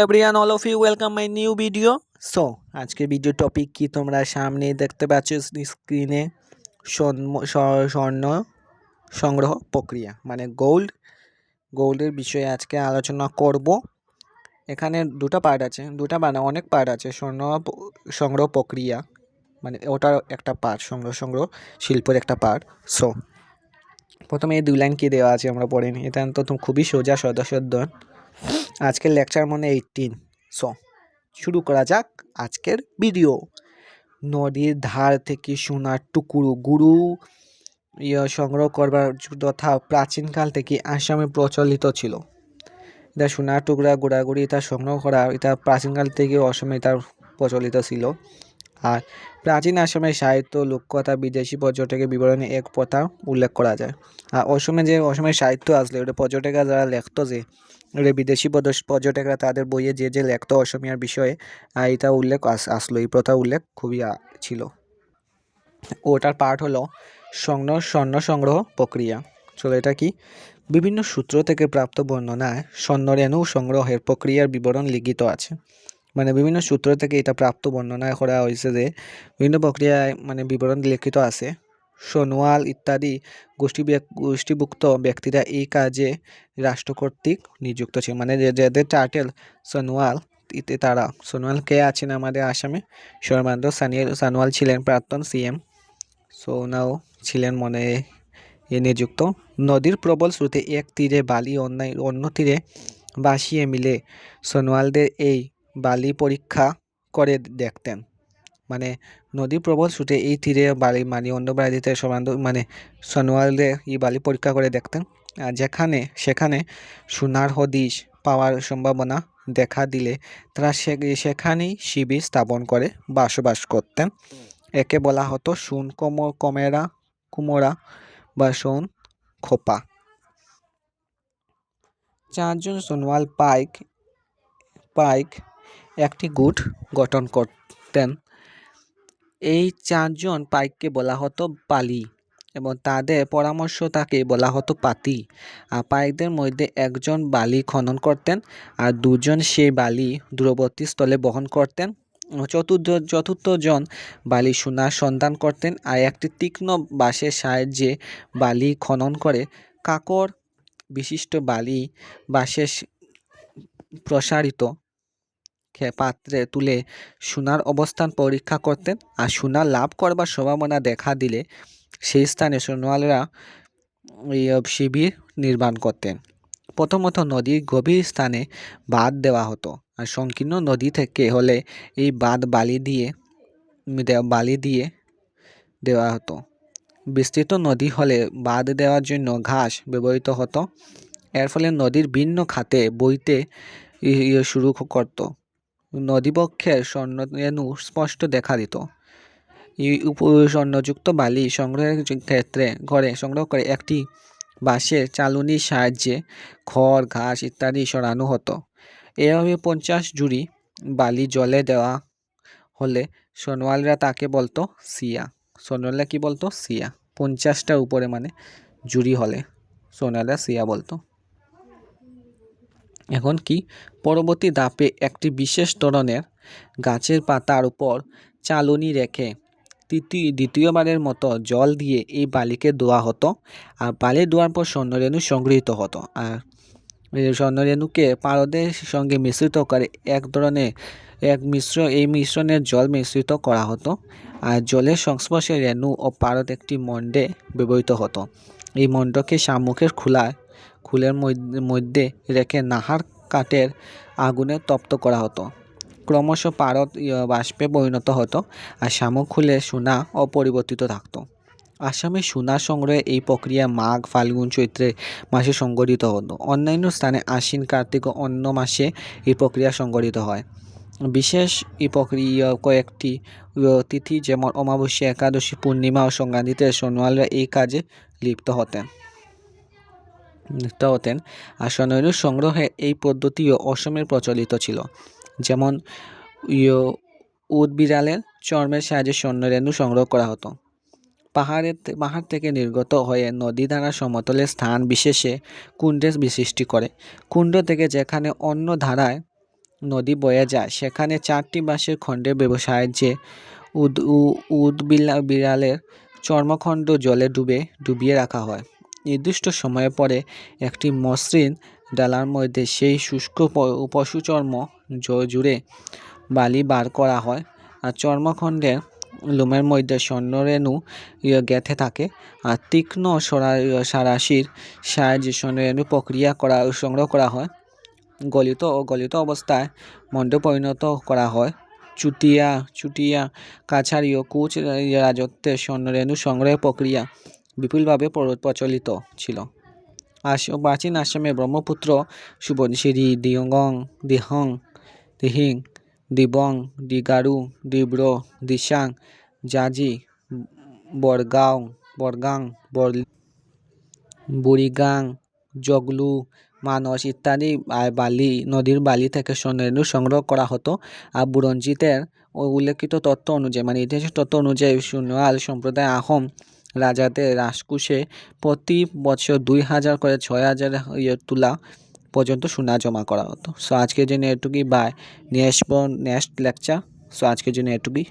Everyone all of you welcome my new video. So আজকের video topic কি তোমরা সামনে দেখতে পাচ্ছ স্ক্রিনে, স্বর্ণ সংগ্রহ প্রক্রিয়া মানে গোল্ডের বিষয়ে আজকে আলোচনা করব। এখানে দুটো পার্ট আছে, অনেক পার্ট আছে। সংগ্রহ প্রক্রিয়া মানে ওটার একটা পার্ট, সংগ্রহ শিল্পের একটা পার্ট। সো প্রথমে এই 2 লাইন কি দেওয়া আছে আমরা পড়ে নিই। এটা তো খুবই সোজা সদস্যদ্য। আজকের লেকচার মানে 18। সো শুরু করা যাক আজকের ভিডিও। নদীর ধার থেকে সোনার গুরু সংগ্রহ করবার তথা প্রাচীনকাল থেকে আসামে প্রচলিত ছিল। এটা সোনার টুকরা গুড়াগুড়ি এটা সংগ্রহ করা, এটা প্রাচীনকাল থেকে অসমে এটা প্রচলিত ছিল। আর প্রাচীন আসামের সাহিত্য, লোককথা, বিদেশি পর্যটকের বিবরণে এক কথা উল্লেখ করা যায়। আর অসমের সাহিত্য আসলে ওটা পর্যটকরা যারা লেখতো, যে ওটা বিদেশি পর্যটকরা তাদের বইয়ে যে লেখতো অসমিয়ার বিষয়ে, এটা উল্লেখ আসলো, এই প্রথা উল্লেখ খুবই ছিল। ওটার পার্ট হলো স্বর্ণ সংগ্রহ প্রক্রিয়া। চলো এটা কি? বিভিন্ন সূত্র থেকে প্রাপ্ত বর্ণনায় স্বর্ণরেণু সংগ্রহের প্রক্রিয়ার বিবরণ লিখিত আছে। মানে বিভিন্ন সূত্র থেকে এটা প্রাপ্ত বর্ণনা করা হয়েছে যে বিভিন্ন প্রক্রিয়ায় মানে বিবরণ লিখিত আছে। সোনোয়াল ইত্যাদি গোষ্ঠীভুক্ত ব্যক্তিরা এই কাজে রাষ্ট্র কর্তৃক নিযুক্ত ছিল। মানে যাদের টাইটেল সোনোয়াল, সোনোয়াল কে আছেন আমাদের আসামে? সর্বানন্দ সোনোয়াল ছিলেন প্রাক্তন সিএম। সোনাও ছিলেন নিযুক্ত। নদীর প্রবল স্রোতে এক তীরে বালি অন্য তীরে ভাসিয়ে মিলে সোনোয়ালদের এই বালি পরীক্ষা করে দেখতেন। মানে নদী প্রবল স্রোতে এই তীরে বালি অন্য বাড়িতে সোনোয়ালদের এই বালি পরীক্ষা করে দেখতেন। আর সেখানে সোনার হদিশ পাওয়ার সম্ভাবনা দেখা দিলে তারা সেখানেই শিবির স্থাপন করে বসবাস করতেন। একে বলা হতো সোন কুমোরা বা সোন খোপা। 4 জন সোনোয়াল পাইক একটি গুট গঠন করতেন। এই 4 জন পাইককে বলা হতো পালি এবং তাদের পরামর্শদাতাকে বলা হতো পাতি। আর পাইকদের মধ্যে একজন বালি খনন করতেন আর 2 জন সেই বালি দূরবর্তী স্থলে বহন করতেন। চতুর্থ জন বালি সোনার সন্ধান করতেন আর একটি তীক্ষ্ণ বাঁশের সাহায্যে বালি খনন করে কাঁকর বিশিষ্ট বাঁশের প্রসারিত পাত্রে তুলে সোনার অবস্থান পরীক্ষা করতেন। আর সোনা লাভ করবার সম্ভাবনা দেখা দিলে সেই স্থানে সোনোয়ালরা শিবির নির্মাণ করতেন। প্রথমত নদীর গভীর স্থানে বাঁধ দেওয়া হতো, আর সংকীর্ণ নদী থেকে হলে এই বাঁধ বালি দিয়ে দেওয়া হতো। বিস্তৃত নদী হলে বাঁধ দেওয়ার জন্য ঘাস ব্যবহৃত হতো। এর ফলে নদীর ভিন্ন খাতে বইতে শুরু করত। নদীবক্ষের স্বর্ণরেণু স্পষ্ট দেখা দিত। স্বর্ণযুক্ত বালি সংগ্রহের ক্ষেত্রে সংগ্রহ করে একটি বাঁশের চালুনির সাহায্যে খড়, ঘাস ইত্যাদি সরানো হতো। এভাবে 50 ঝুড়ি বালি জলে দেওয়া হলে সোনোয়ালরা তাকে বলতো সিয়া। সোনোয়ালরা কি বলতো? সিয়া। 50টার উপরে মানে ঝুড়ি হলে সোনোয়ালরা সিয়া বলতো। এখন কি? পরবর্তী ধাপে একটি বিশেষ ধরনের গাছের পাতার উপর চালুনি রেখে দ্বিতীয়বারের মতো জল দিয়ে এই বালিকে ধোয়া হতো। আর বালি ধোয়ার পর স্বর্ণরেণু সংগৃহীত হতো। আর স্বর্ণরেণুকে পারদের সঙ্গে মিশ্রিত করে এই মিশ্রণের জল মিশ্রিত করা হতো। আর জলের সংস্পর্শে রেণু ও পারদ একটি মণ্ডে ব্যবহৃত হতো। এই মণ্ডকে শামুকের খুলের মধ্যে রেখে নাহার কাঠের আগুনে তপ্ত করা হতো। ক্রমশ পারদ বাষ্পে পরিণত হতো আর শামুক খুলে সোনা অপরিবর্তিত থাকতো। আসামে সোনা সংগ্রহে এই প্রক্রিয়া মাঘ, ফাল্গুন, চৈত্রে মাসে সংঘটিত হতো। অন্যান্য স্থানে আশ্বিন, কার্তিক ও অন্য মাসে এই প্রক্রিয়া সংঘটিত হয়। বিশেষ এই প্রক্রিয়া কয়েকটি তিথি যেমন অমাবস্যা, একাদশী, পূর্ণিমা ও সংক্রান্তিতে সোনোয়ালরা এই কাজে লিপ্ত হতেন। আর স্বর্ণরেণু সংগ্রহে এই পদ্ধতিও অসমের প্রচলিত ছিল। যেমন উটবিড়ালের চর্মের সাহায্যে স্বর্ণরেণু সংগ্রহ করা হতো। পাহাড় থেকে নির্গত হয়ে নদী দ্বারা সমতলের স্থান বিশেষে কুণ্ডের সৃষ্টি করে। কুণ্ড থেকে যেখানে অন্য ধারায় নদী বয়ে যায়, সেখানে 4টি বাঁশের খণ্ডের সাহায্যে বিড়ালের চর্মখণ্ড জলে ডুবিয়ে রাখা হয়। নির্দিষ্ট সময় পরে একটি মসৃণ ডালার মধ্যে সেই শুষ্ক পশু চর্ম জুড়ে বালি বার করা হয়, আর চর্মখণ্ডের লোমের মধ্যে স্বর্ণরেণু গেঁথে থাকে, আর তীক্ষ্ণ সাঁড়াশির সাহায্যে স্বর্ণরেণু সংগ্রহ করা হয়। গলিত অবস্থায় মণ্ডে পরিণত করা হয়। চুটিয়া কাছারি ও কুচ রাজত্বে স্বর্ণরেণু সংগ্রহের প্রক্রিয়া বিপুলভাবে প্রচলিত ছিল। প্রাচীন আসামে ব্রহ্মপুত্র, সুবনশিরি, দিহিং, দিবং, দিগারু, দিব্রু, দিসাং, জাজি, বরগাং, বুড়িগাং, জগলু, মানস ইত্যাদি নদীর বালি থেকে স্বর্ণরেণু সংগ্রহ করা হতো। আর বুরঞ্জিতের উল্লেখিত তথ্য অনুযায়ী, মানে ইতিহাসের তথ্য অনুযায়ী, সোনোয়াল সম্প্রদায় আহোম রাজাদের রাজকোষে প্রতি বছর 2000 করে 6000 তুলা পর্যন্ত সোনা জমা করা হতো। সো আজকের জন্য এটুকুই। বাই, নিয়ে আসবো নেক্সট লেকচার। সো আজকের জন্য এটুকুই।